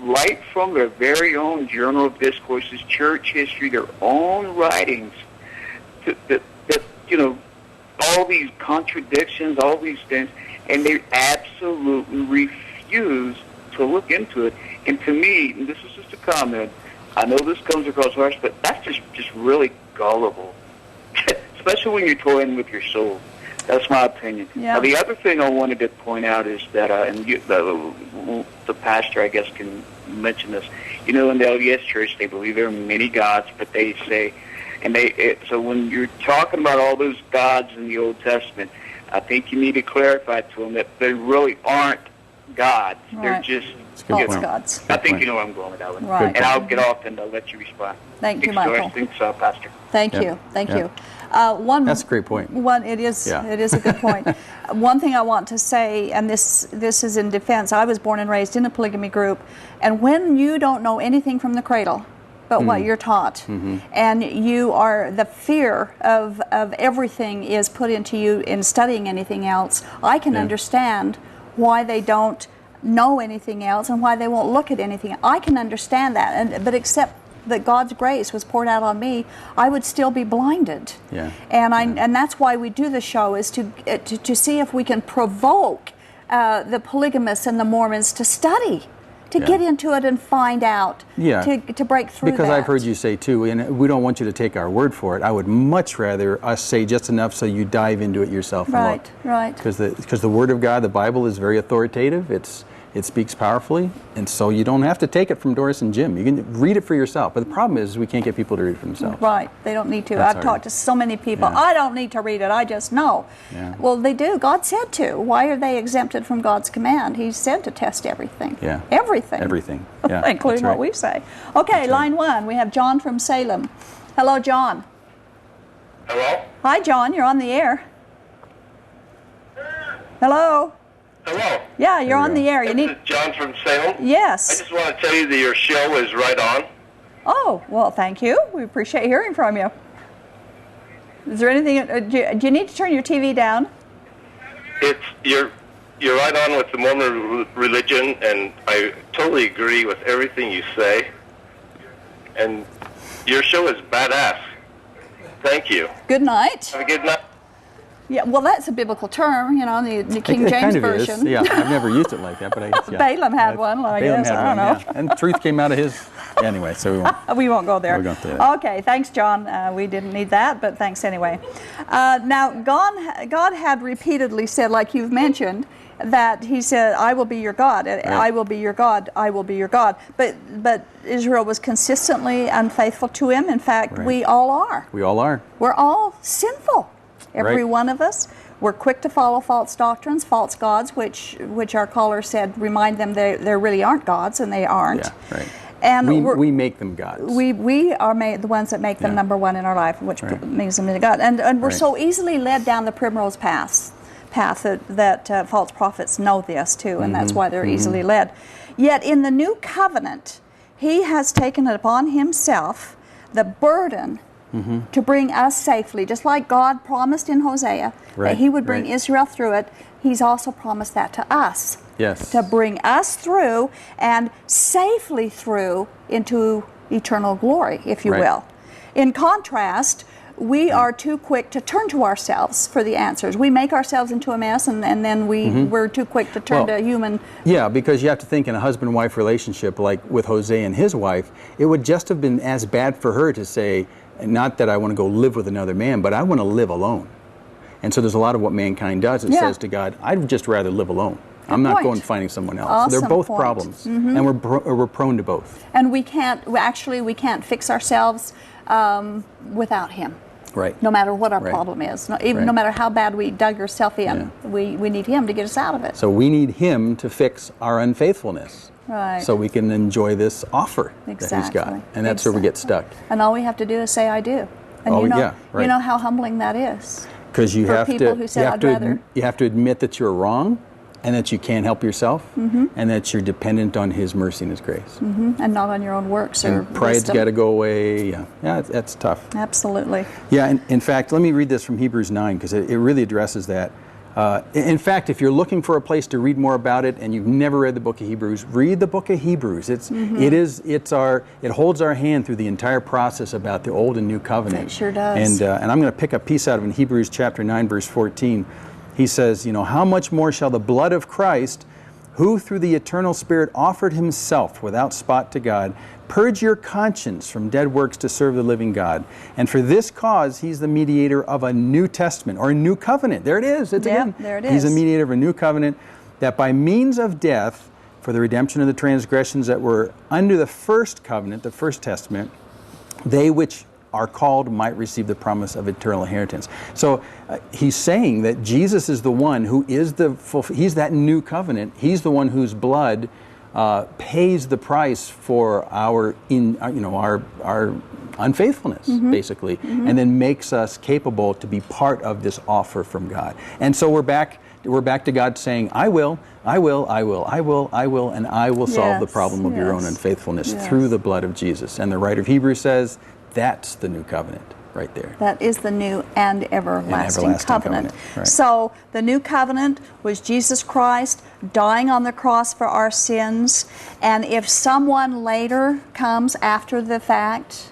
right from their very own Journal of Discourses, church history, their own writings, that all these contradictions, all these things, and they absolutely refuse to look into it. And to me, and this is just a comment, I know this comes across harsh, but that's just really gullible, especially when you're toying with your soul. That's my opinion.
Yeah.
Now, the other thing I wanted to point out is that, the pastor, I guess, can mention this. In the LDS Church, they believe there are many gods, but they say, so when you're talking about all those gods in the Old Testament, I think you need to clarify to them that they really aren't gods.
Right.
They're just
False gods.
I think you know where I'm going with that one.
Right.
And I'll get off and I'll let you respond.
Thank you, Michael.
Thanks, Pastor.
Thank you.
That's a great point.
It is a good point. One thing I want to say, and this is in defense, I was born and raised in a polygamy group, and when you don't know anything from the cradle but what you're taught, and the fear of everything is put into you in studying anything else, I can understand why they don't know anything else and why they won't look at anything. I can understand that, but except that God's grace was poured out on me, I would still be blinded. And that's why we do the show, is to see if we can provoke the polygamists and the Mormons to study, to get into it and find out, to break through
because
that.
I've heard you say too, and we don't want you to take our word for it. I would much rather us say just enough so you dive into it yourself and look.
Right.
Because the Word of God, the Bible, is very authoritative. It speaks powerfully, and so you don't have to take it from Doris and Jim. You can read it for yourself. But the problem is we can't get people to read it for themselves.
Right. They don't need to.
That's
I've
hard.
talked to so many people.
Yeah.
I don't need to read it. I just know.
Yeah.
Well, they do. God said to. Why are they exempted from God's command? He said to test everything.
Yeah.
Everything.
Everything. Yeah,
Including
that's
what
right.
we say. Okay, line one. We have John from Salem. Hello, John.
Hello?
Hi, John. You're on the air. Hello.
Hello.
Yeah, you're on
we
the air. You
This
need.
is John from Salem. I
Yes.
just want to tell you that your show is right on.
Oh, well, thank you. We appreciate hearing from you. Is there anything? Do you need to turn your TV down?
You're right on with the Mormon religion, and I totally agree with everything you say. And your show is badass. Thank you.
Good night.
Have a good night.
Yeah, well, that's a biblical term, you know, the King
It
James
kind of
version.
is. Yeah, I've never used it like that, but I guess, yeah.
Balaam had one, I
Balaam
guess.
had
I don't
one,
know.
yeah. And truth came out of his. Anyway, so we won't.
We won't go there.
We won't do that.
Okay, thanks, John. We didn't need that, but thanks anyway. Now, God had repeatedly said, like you've mentioned, that He said, "I will be your God. I will be your God. I will be your God." But Israel was consistently unfaithful to Him. In fact,
Right.
we all are.
We all are.
We're all sinful. Every
Right.
one of us. We're quick to follow false doctrines, false gods, which our caller said remind them there really aren't gods, and they aren't.
Yeah, right.
And
We make them gods.
we are the ones that make them
Yeah.
number one in our life, which
Right.
makes them into God. And we're
Right.
so easily led down the primrose path that false prophets know this too, and that's why they're easily led. Yet in the new covenant, He has taken it upon Himself the burden to bring us safely, just like God promised in Hosea that
Right,
He would bring
right.
Israel through it. He's also promised that to us.
Yes.
To bring us through and safely through into eternal glory, if you
Right.
will. In contrast, we are too quick to turn to ourselves for the answers. We make ourselves into a mess, and then we're too quick to turn
Well,
to human.
Yeah, because you have to think in a husband-wife relationship, like with Jose and his wife, it would just have been as bad for her to say, not that I want to go live with another man, but I want to live alone. And so there's a lot of what mankind does. It
Yeah.
says to God, I'd just rather live alone. I'm not
point.
going finding someone else.
Awesome
They're both
point.
problems, and we're prone to both.
And we can't fix ourselves without Him.
Right.
No matter what our
Right.
problem is, no
Right.
matter how bad we dug ourselves in, we need Him to get us out of it.
So we need Him to fix our unfaithfulness.
Right.
So we can enjoy this offer that He's got.
Exactly.
And that's where we get stuck.
And all we have to do is say, "I do." And
Oh,
you know,
yeah, right.
you know how humbling that is.
Because you
For
have
people
to,
who said,
you have
"I'd
to,
rather."
you have to admit that you're wrong, and that you can't help yourself, and that you're dependent on His mercy and His grace.
And not on your own works or
And pride's
wisdom.
got to go away. Yeah, that's tough.
Absolutely.
Yeah, in fact, let me read this from Hebrews 9, because it really addresses that. In fact, if you're looking for a place to read more about it and you've never read the book of Hebrews, read the book of Hebrews. It holds our hand through the entire process about the Old and New Covenant.
It sure does.
And I'm going to pick a piece out of it in Hebrews chapter 9, verse 14. He says, how much more shall the blood of Christ, who through the eternal Spirit offered Himself without spot to God, purge your conscience from dead works to serve the living God. And for this cause, He's the mediator of a new testament, or a new covenant. There it is.
Yeah, there it
He's
is.
a mediator of a new covenant, that by means of death, for the redemption of the transgressions that were under the first covenant, the first testament, they which are called might receive the promise of eternal inheritance. So he's saying that Jesus is the one who is He's that new covenant. He's the one whose blood pays the price for our unfaithfulness, basically, and then makes us capable to be part of this offer from God. And so we're back to God saying, I will, and I will solve the problem of your own unfaithfulness through the blood of Jesus. And the writer of Hebrews says, that's the new covenant right there.
That is the new and everlasting covenant.
Right.
So the new covenant was Jesus Christ dying on the cross for our sins. And if someone later comes after the fact,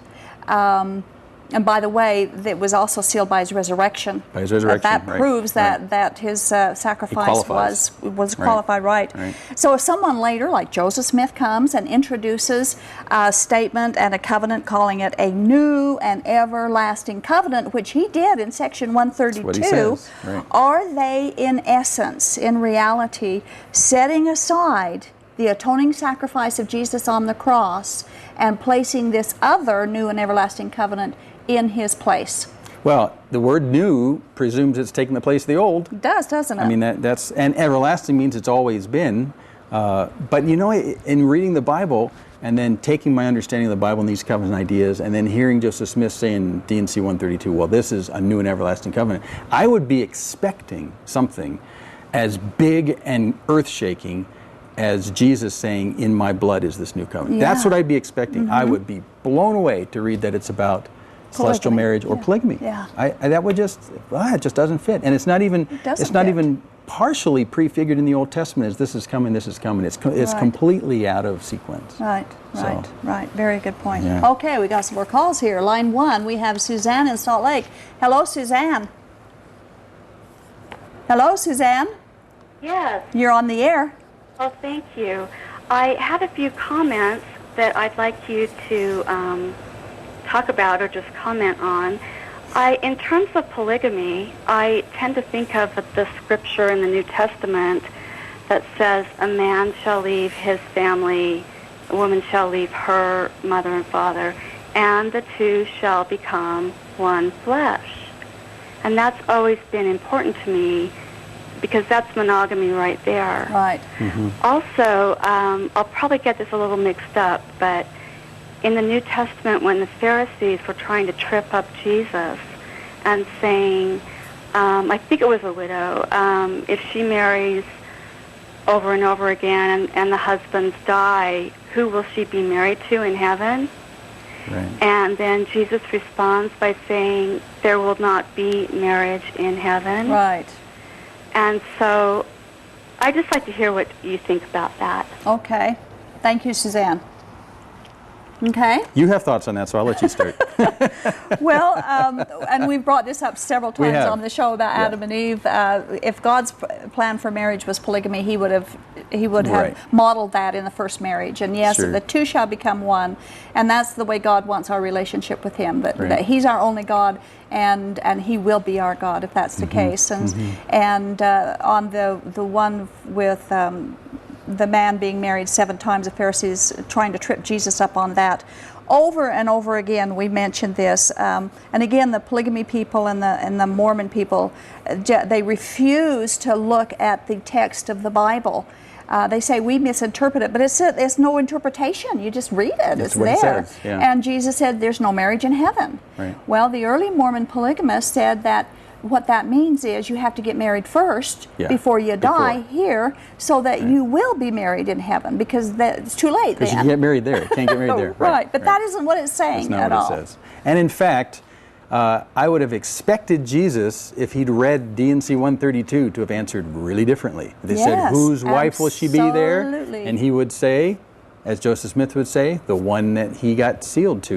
And by the way, it was also sealed by his resurrection.
By his resurrection,
That
right,
proves that,
right.
that his sacrifice was
Right.
qualified, right.
Right.
So if someone later, like Joseph Smith, comes and introduces a statement and a covenant calling it a new and everlasting covenant, which he did in section 132,
That's what he says, right.
are they in essence, in reality, setting aside the atoning sacrifice of Jesus on the cross and placing this other new and everlasting covenant in his place?
Well, the word new presumes it's taking the place of the old.
It does, doesn't it?
I mean, that's, and everlasting means it's always been. But you know, in reading the Bible and then taking my understanding of the Bible and these covenant ideas and then hearing Joseph Smith say in D&C 132, well, this is a new and everlasting covenant, I would be expecting something as big and earth-shaking as Jesus saying, in my blood is this new covenant.
Yeah.
That's what I'd be expecting. I would be blown away to read that it's about celestial marriage or polygamy.
Yeah.
That would just, it just doesn't fit. And it's not even,
doesn't fit.
even partially prefigured in the Old Testament as this is coming, this is coming. It's
Right.
completely out of sequence.
Right,
So-
right. Very good point.
Yeah.
Okay, we got some more calls here. Line 1, we have Suzanne in Salt Lake. Hello, Suzanne. Hello, Suzanne.
Yes.
You're on the air.
Well, thank you. I had a few comments that I'd like you to talk about or just comment on. In terms of polygamy, I tend to think of the scripture in the New Testament that says a man shall leave his family, a woman shall leave her mother and father, and the two shall become one flesh. And that's always been important to me because that's monogamy right there.
Right.
Also, I'll probably get this a little mixed up, but in the New Testament, when the Pharisees were trying to trip up Jesus and saying, I think it was a widow, if she marries over and over again and the husbands die, who will she be married to in heaven?
Right.
And then Jesus responds by saying, there will not be marriage in heaven.
Right.
And so I'd just like to hear what you think about that.
Okay. Thank you, Suzanne. Okay.
You have thoughts on that, so I'll let you start.
Well, and we've brought this up several
We
times
have.
on the show about
Yeah.
Adam and Eve. If God's plan for marriage was polygamy, he would have
Right.
modeled that in the first marriage. And yes,
Sure.
the two shall become one, and that's the way God wants our relationship with Him. That,
Right.
that He's our only God, and He will be our God if that's the case. And on the one with the man being married 7 times, the Pharisees trying to trip Jesus up on that. Over and over again, we mentioned this, and again, the polygamy people and the Mormon people, they refuse to look at the text of the Bible. They say we misinterpret it, but it's no interpretation. You just read it.
That's
it's
what it
there.
says, yeah.
And Jesus said, "There's no marriage in heaven."
Right.
Well, the early Mormon polygamists said that what that means is you have to get married first
Yeah,
before you die
before.
here, so that you will be married in heaven, because it's too late
Because you
then.
can get married there. Can't get married there.
Right, but that isn't what it's saying
That's not
at
what
all.
it says. And in fact, I would have expected Jesus, if he'd read D&C 132, to have answered really differently. They said,
Yes,
whose wife will she be there?
absolutely.
And he would say, as Joseph Smith would say, the one that she got sealed to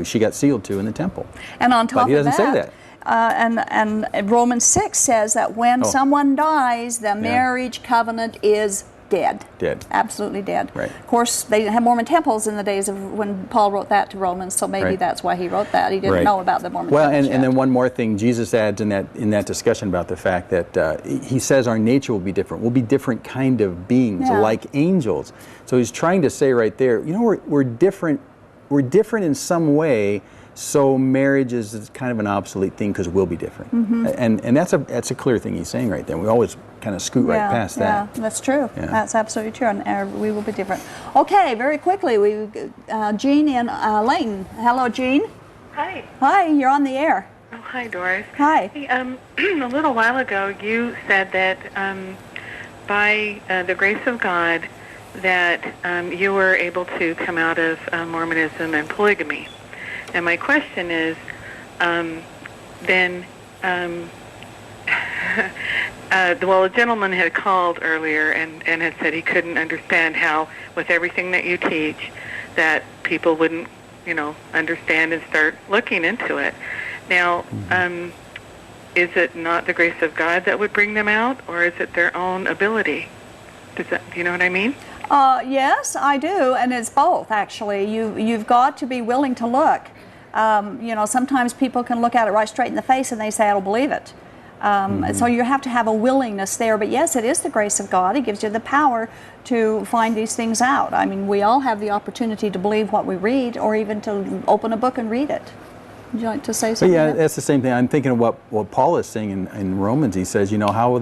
in the temple.
And on top
But he doesn't
of
say
that,
that.
and Romans 6 says that when
Oh.
someone dies, the marriage covenant is dead.
Dead.
Absolutely dead.
Right.
Of course, they didn't have Mormon temples in the days of when Paul wrote that to Romans, so maybe
Right.
that's why he wrote that. He didn't
Right.
know about the Mormon
Well,
temples
and
yet.
then one more thing, Jesus adds in that discussion about the fact that he says our nature will be different. We'll be different kind of beings,
Yeah.
like angels. So he's trying to say right there, we're different. We're different in some way. So marriage is kind of an obsolete thing because we'll be different. And that's a clear thing he's saying right there. We always kind of scoot right past that.
Yeah, that's true.
Yeah.
That's absolutely true, and we will be different. Okay, very quickly, Jean in Layton. Hello, Jean.
Hi.
Hi, you're on the air.
Oh, hi, Doris.
Hi.
Hey, a little while ago, you said that by the grace of God, that you were able to come out of Mormonism and polygamy. And my question is, well, a gentleman had called earlier and had said he couldn't understand how, with everything that you teach, that people wouldn't, understand and start looking into it. Now, is it not the grace of God that would bring them out, or is it their own ability? Do you know what I mean?
Yes, I do, and it's both, actually. You've got to be willing to look. Sometimes people can look at it right straight in the face and they say, I don't believe it. So you have to have a willingness there. But yes, it is the grace of God. He gives you the power to find these things out. I mean, we all have the opportunity to believe what we read, or even to open a book and read it. Would you like to say something?
Yeah, that's the same thing. I'm thinking of what Paul is saying in Romans. He says, how will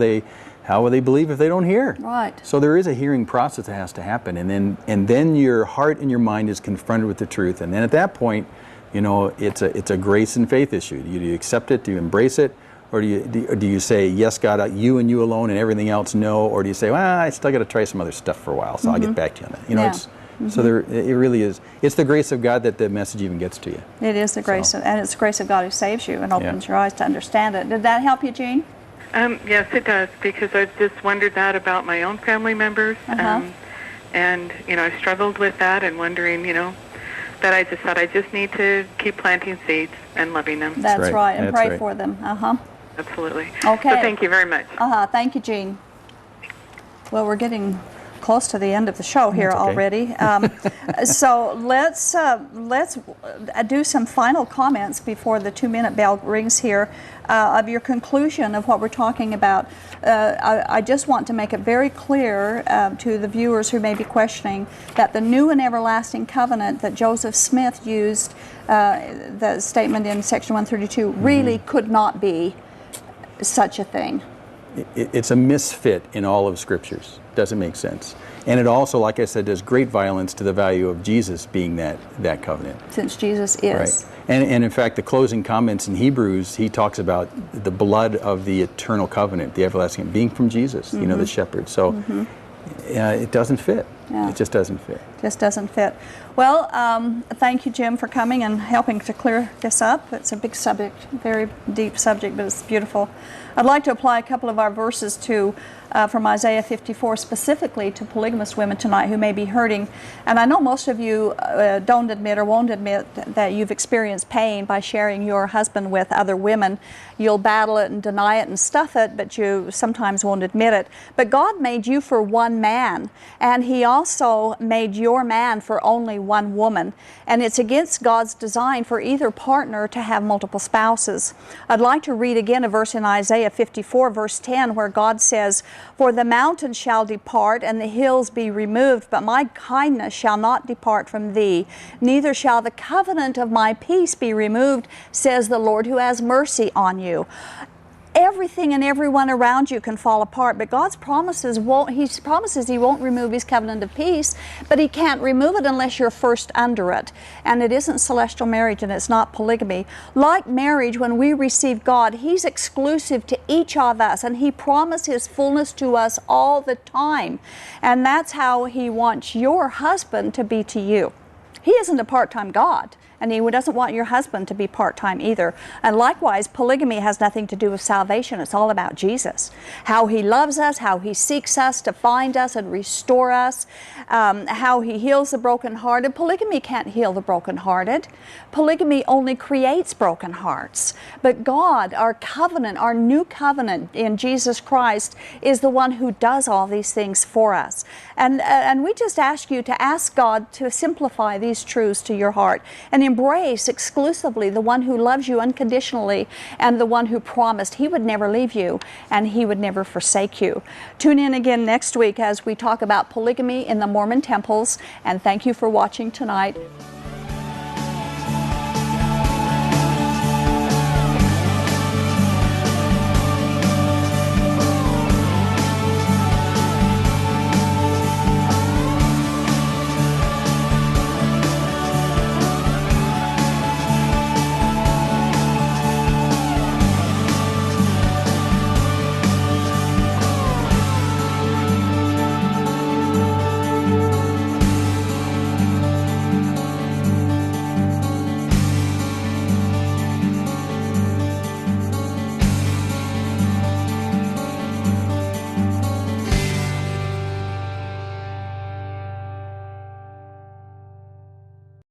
they believe if they don't hear?
Right.
So there is a hearing process that has to happen, and then your heart and your mind is confronted with the truth, and then at that point, it's a grace and faith issue. Do you accept it? Do you embrace it? Or do you say, yes, God, you and you alone, and everything else, no? Or do you say, well, I still got to try some other stuff for a while, so I'll get back to you on that. So it really is. It's the grace of God that the message even gets to you.
It is the grace, and it's the grace of God who saves you and opens your eyes to understand it. Did that help you, Jean?
Yes, it does, because I've just wondered that about my own family members, and I struggled with that and wondering, that I just thought I just need to keep planting seeds and loving them.
That's right, and pray for them.
Absolutely.
Okay.
So thank you very much.
Thank you, Jean. Well, we're getting close to the end of the show here already. So let's do some final comments before the 2-minute bell rings here of your conclusion of what we're talking about. I just want to make it very clear to the viewers who may be questioning that the new and everlasting covenant that Joseph Smith used, the statement in section 132, really could not be such a thing.
It's a misfit in all of Scriptures. Doesn't make sense. And it also, like I said, does great violence to the value of Jesus being that covenant.
Since Jesus is.
Right. And in fact, the closing comments in Hebrews, he talks about the blood of the eternal covenant, the everlasting, being from Jesus, the shepherd. So it doesn't fit. Yeah. It just doesn't fit.
Just doesn't fit. Well, thank you, Jim, for coming and helping to clear this up. It's a big subject, very deep subject, but it's beautiful. I'd like to apply a couple of our verses from Isaiah 54 specifically to polygamous women tonight who may be hurting. And I know most of you don't admit or won't admit that you've experienced pain by sharing your husband with other women. You'll battle it and deny it and stuff it, but you sometimes won't admit it. But God made you for one man, and He also made your man for only one woman. And it's against God's design for either partner to have multiple spouses. I'd like to read again a verse in Isaiah 54, verse 10, where God says, "For the mountains shall depart, and the hills be removed, but my kindness shall not depart from thee, neither shall the covenant of my peace be removed, says the Lord who has mercy on you." Everything and everyone around you can fall apart, but God's promises He promises He won't remove His covenant of peace, but He can't remove it unless you're first under it. And it isn't celestial marriage, and it's not polygamy. Like marriage, when we receive God, He's exclusive to each of us, and He promises His fullness to us all the time. And that's how He wants your husband to be to you. He isn't a part-time God, and He doesn't want your husband to be part-time either. And likewise, polygamy has nothing to do with salvation. It's all about Jesus. How He loves us, how He seeks us to find us and restore us, how He heals the brokenhearted. Polygamy can't heal the brokenhearted. Polygamy only creates broken hearts. But God, our covenant, our new covenant in Jesus Christ, is the one who does all these things for us. And we just ask you to ask God to simplify these truths to your heart and embrace exclusively the one who loves you unconditionally and the one who promised He would never leave you and He would never forsake you. Tune in again next week as we talk about polygamy in the Mormon temples, and thank you for watching tonight.